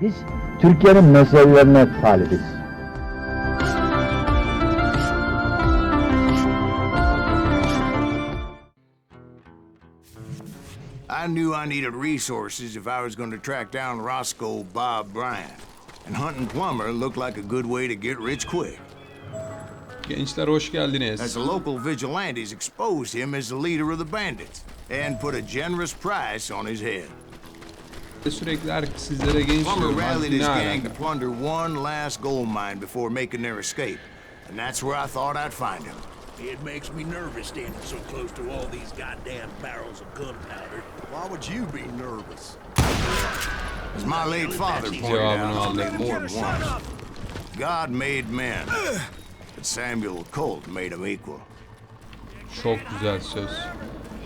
Biz Türkiye'nin meselelerine talibiz. I knew I needed resources if I was going to track down Roscoe Bob Bryant. And hunting Plumber looked like a good way to get rich quick. Gençler hoş geldiniz. As the local vigilantes exposed him as the leader of the bandits and put a generous price on his head. Sürekli sizlere genç Plumber diyorum. rallied his Ne gang alaka? to plunder one last gold mine before making their escape. And that's where I thought I'd find him. It makes me nervous standing so close to all these goddamn barrels of gunpowder. Why would you be nervous? As my late father pointed out to me more than once, God made men, but Samuel Colt made them equal. Çok güzel söz.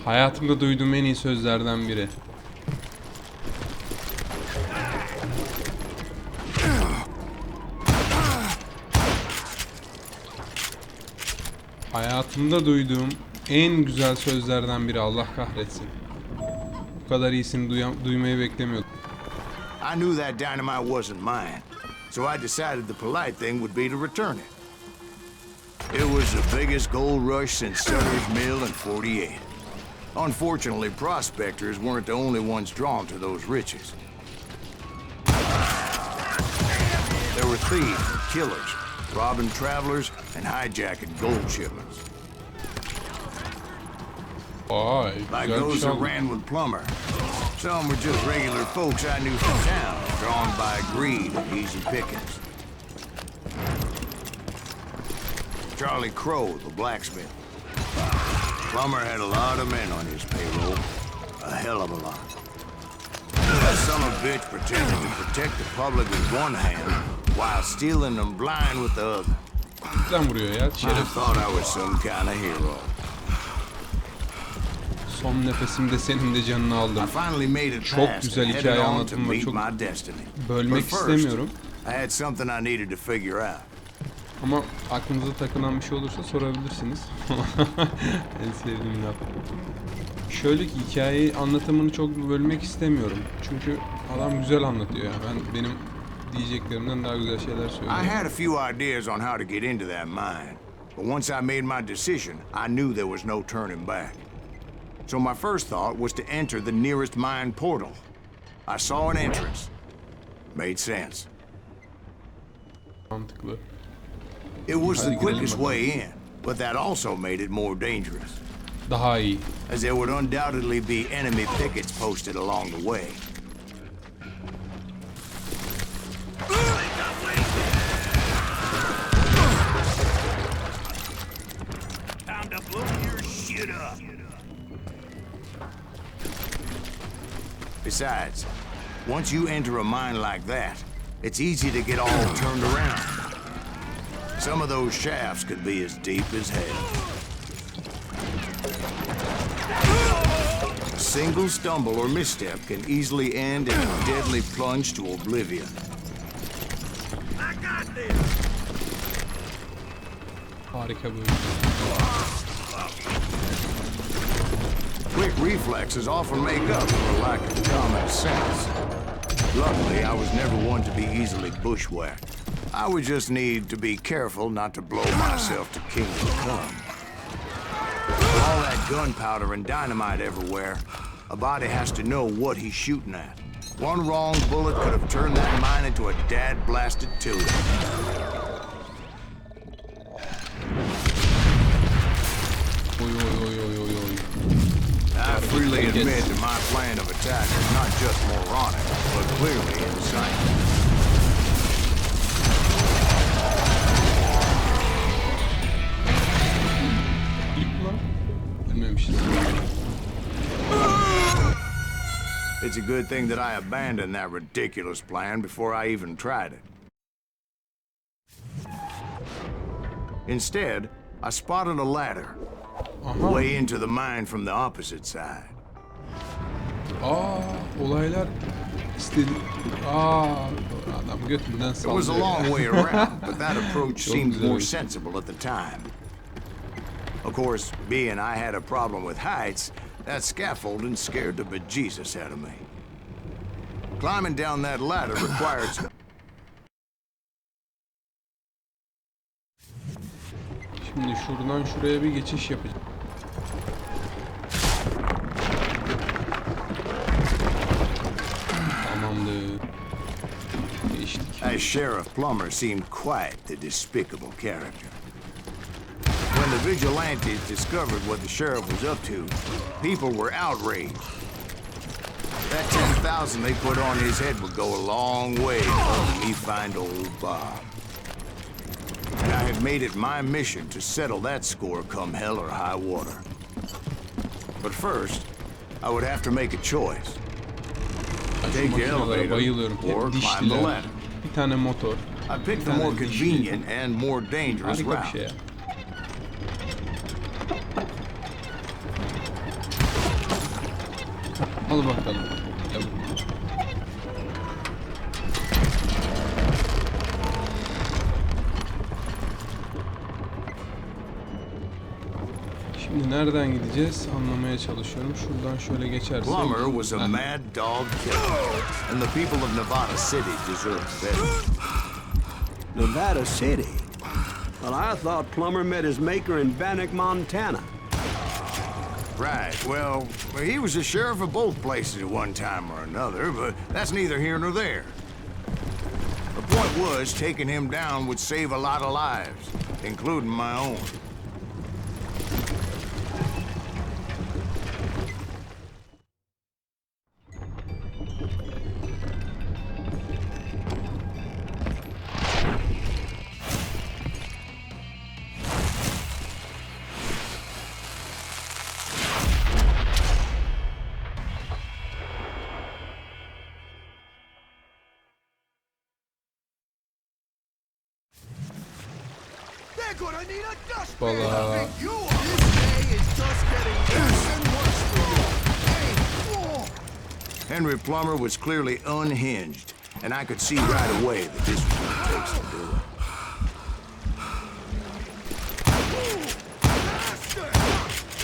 Hayatımda duyduğum en iyi sözlerden biri. Hayatımda duyduğum en güzel sözlerden biri. Allah kahretsin. Bu kadar iyisini duymayı beklemiyordum. I knew that dynamite wasn't mine, so I decided the polite thing would be to return it. It was the biggest gold rush since Sutter's Mill in '48. Unfortunately, prospectors weren't the only ones drawn to those riches. There were thieves and killers, robbing travelers and hijacking gold shipments. Vay, Like güzel bir those şey that oldu. ran with Plumber. Some were just regular folks I knew from town, drawn by greed and easy pickings. Charlie Crow, the blacksmith. Plumber had a lot of men on his payroll. A hell of a lot. That son of a bitch pretended to protect the public with one hand while stealing them blind with the other. Güzel vuruyor ya. I Şeref. thought I was some kind of hero. Son nefesimde senin de canını I aldım. finally made it Çok past güzel and headed hikaye on to anlatımı var. meet Çok my destiny. bölmek But first, istemiyorum. I had something I needed to figure out. Ama aklınıza takılan bir şey olursa sorabilirsiniz. En sevdiğim laf. Şöyle ki hikayeyi anlatımını çok bölmek istemiyorum. Çünkü adam güzel anlatıyor ya. Benim diyeceklerimden daha güzel şeyler söylüyor. I had a few ideas on how to get into that mine, but once I made my decision, I knew there was no turning back. So my first thought was to enter the nearest mine portal. I saw an entrance. Made sense. Mantıklı. It was the Hadi girelim quickest bakalım. way in, but that also made it more dangerous, Daha iyi. as there would undoubtedly be enemy pickets posted along the way. Time to blow your shit up. Besides, once you enter a mine like that, it's easy to get all turned around. Some of those shafts could be as deep as hell. A single stumble or misstep can easily end in a deadly plunge to oblivion. I got this. Harika bir Quick reflexes often make up for a lack of common sense. Luckily, I was never one to be easily bushwhacked. I would just need to be careful not to blow myself to kingdom come. With all that gunpowder and dynamite everywhere, a body has to know what he's shooting at. One wrong bullet could have turned that mine into a dad-blasted tune. Oy oy oy oy oy oy. I freely admit that my plan of attack is not just moronic, but clearly insane. İlk lan. Ölmemişiz. It's a good thing that I abandoned that ridiculous plan before I even tried it. Instead, I spotted a ladder Aha. way into the mine from the opposite side. Olaylar istedi. Adam götünden It was a sallıyor. long way around, but that approach seemed güzel. more sensible at the time. Of course, being I had a problem with heights, that scaffolding scared the bejesus out of me. Climbing down that ladder required some... Şimdi şuradan şuraya bir geçiş yapacağım. Tamamdır. Geçtik. As Sheriff Plummer seemed quite the despicable character. When the vigilantes discovered what the sheriff was up to, people were outraged. That 10,000 they put on his head would go a long way to helping me find old Bob. And I had made it my mission to settle that score come hell or high water. But first, I would have to make a choice. Take the elevator Bayılıyorum. or Hep climb the dişliler. ladder. Bir tane motor. I picked the more convenient and more dangerous Harika bir route. şey ya. Al bakalım. Gel. Şimdi nereden gideceğiz anlamaya çalışıyorum. Şuradan şöyle geçersek. Plummer was a mad dog killer, and the people of Nevada City deserved better. Nevada City? Well, I thought Plummer met his maker in Bannock, Montana. Right, well, he was the sheriff of both places at one time or another, but that's neither here nor there. The point was, taking him down would save a lot of lives, including my own. They're gonna need a dustpan. Valla. You are. This day is just getting worse and worse for you. Hey, whoa. Henry Plummer was clearly unhinged, and I could see right away that this was what it takes to do it. Master!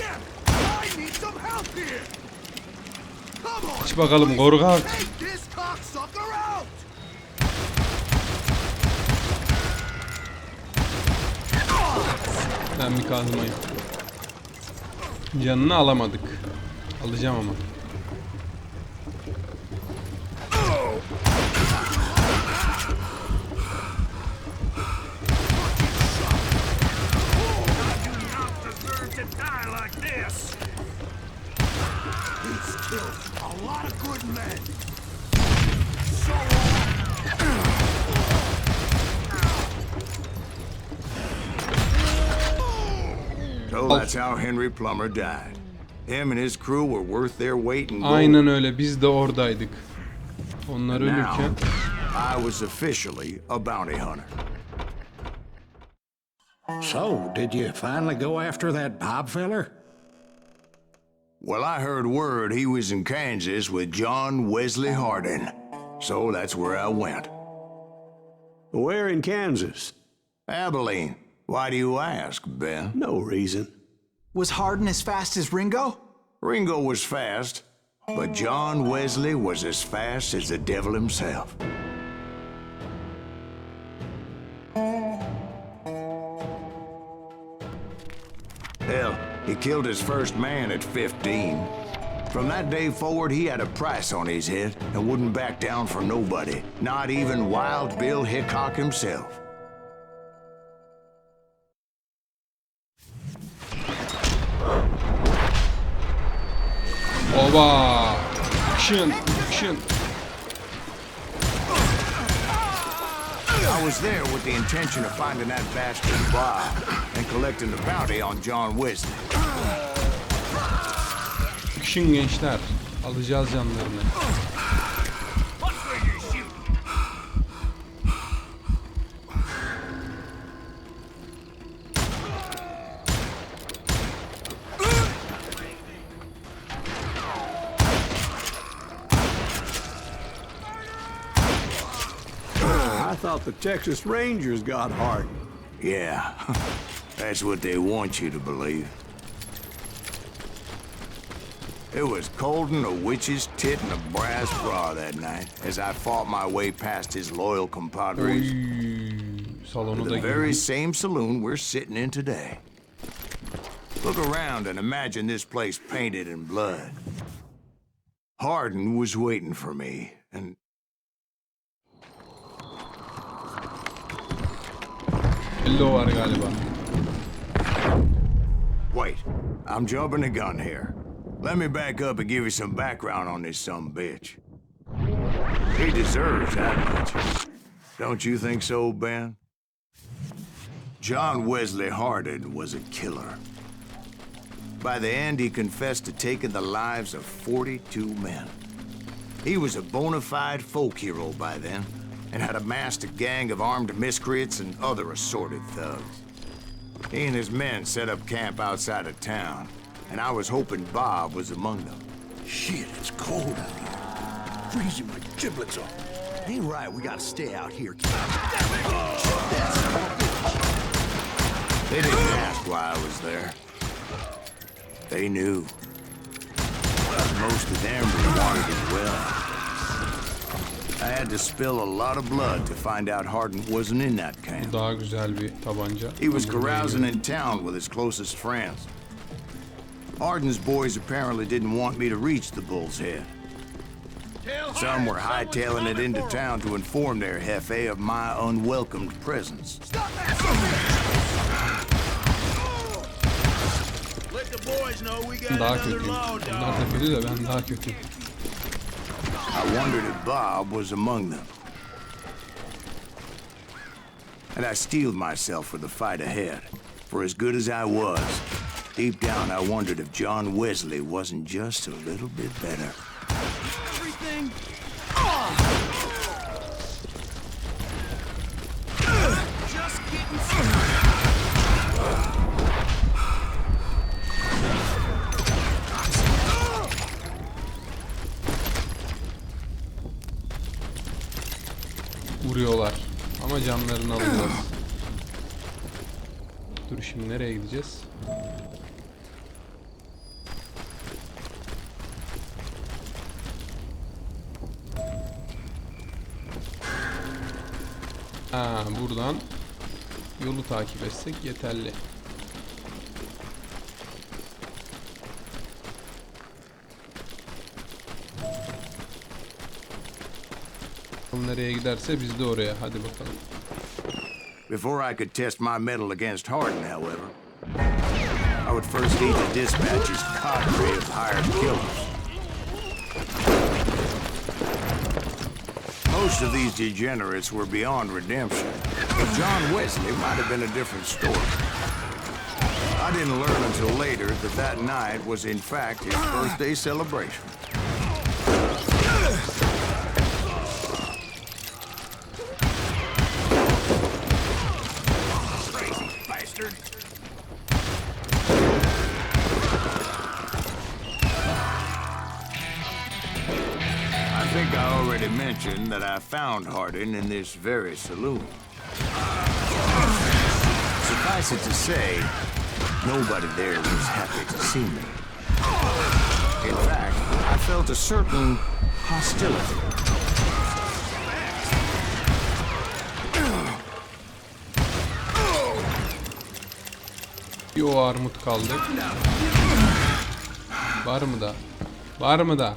Yeah, I need some help here. Come on. Aç bakalım korkak. Take this cocksucker out. Ben bir kazmayım. Canını alamadık. Alacağım ama. He's killed a lot of good men. So So that's how Henry Plummer died. Him and his crew were worth their weight in gold. Aynen öyle. Biz de oradaydık. Onlar Now, ölürken. I was officially a bounty hunter. So, did you finally go after that Bob feller? Well, I heard word he was in Kansas with John Wesley Hardin. So that's where I went. Where in Kansas? Abilene. Why do you ask, Ben? No reason. Was Hardin as fast as Ringo? Ringo was fast, but John Wesley was as fast as the devil himself. Hell, he killed his first man at 15. From that day forward, he had a price on his head and wouldn't back down for nobody, not even Wild Bill Hickok himself. Oba! Action! Action! I was there with the intention of finding that bastard Bob and collecting the bounty on John Wesley. Action gençler. Alacağız canlarını. I thought the Texas Rangers got Hardin. Yeah, that's what they want you to believe. It was coldin' a witch's tit and a brass bra that night as I fought my way past his loyal compadres Salonu to da the very girdim. same saloon we're sitting in today. Look around and imagine this place painted in blood. Hardin was waiting for me, and Hello var galiba. wait, I'm jumping the gun here. Let me back up and give you some background on this sumbitch. He deserves that much. Don't you think so, Ben? John Wesley Hardin was a killer. By the end, he confessed to taking the lives of 42 men. He was a bona fide folk hero by then, and had amassed a gang of armed miscreants and other assorted thugs. He and his men set up camp outside of town, and I was hoping Bob was among them. Shit, it's cold out here. Freezing my giblets off. Ain't right, we gotta stay out here. They didn't ask why I was there. They knew. Most of them wanted as well. I had to spill a lot of blood to find out Hardin wasn't in that camp. Daha güzel bir tabanca. He was Ama burada carousing yine- in town with his closest friends. Hardin's boys apparently didn't want me to reach the Bull's Head. Some were hightailing it into town to inform their jefe of my unwelcomed presence. Let the boys know we got Daha another kötüyüm. load, Bunlar da kötü de ben daha kötüyüm. I wondered if Bob was among them. And I steeled myself for the fight ahead. For as good as I was, deep down I wondered if John Wesley wasn't just a little bit better. Everything. Just getting started. Vuruyorlar. Ama canlarını alacağız. Dur şimdi nereye gideceğiz? Ha, buradan yolu takip etsek yeterli. Nereye giderse biz de oraya. Hadi bakalım. Before I could test my mettle against Hardin, however, I would first need to dispatch his cadre of hired killers. Most of these degenerates were beyond redemption, but John Wesley might have been a different story. I didn't learn until later that that night was in fact his birthday celebration. Bastard. I think I already mentioned that I found Hardin in this very saloon. Suffice it to say, nobody there was happy to see me. In fact, I felt a certain hostility. Bir o armut kaldı. Var mı da? Var mı da?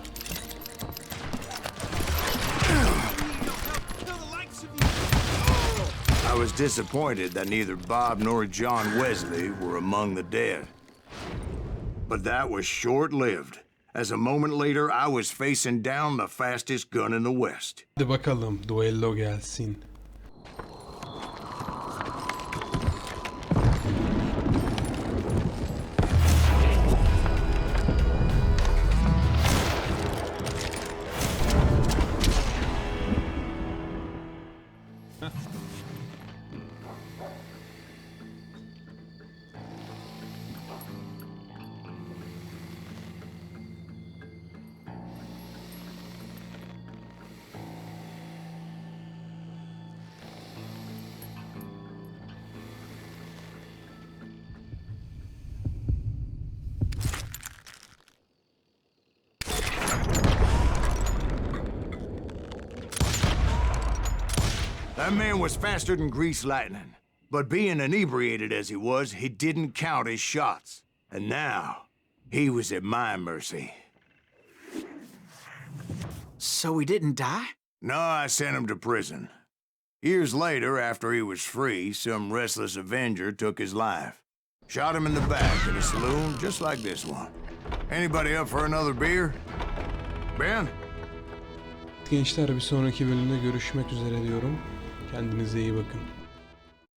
I was disappointed that neither Bob nor John Wesley were among the dead. But that was short-lived, as a moment later I was facing down the fastest gun in the West. Hadi bakalım duello gelsin. That man was faster than greased lightning. But being inebriated as he was, he didn't count his shots. And now, he was at my mercy. So he didn't die? No, I sent him to prison. Years later, after he was free, some restless avenger took his life. Shot him in the back in a saloon just like this one. Anybody up for another beer? Ben? Gençler, bir sonraki bölümde görüşmek üzere diyorum. Kendinize iyi bakın.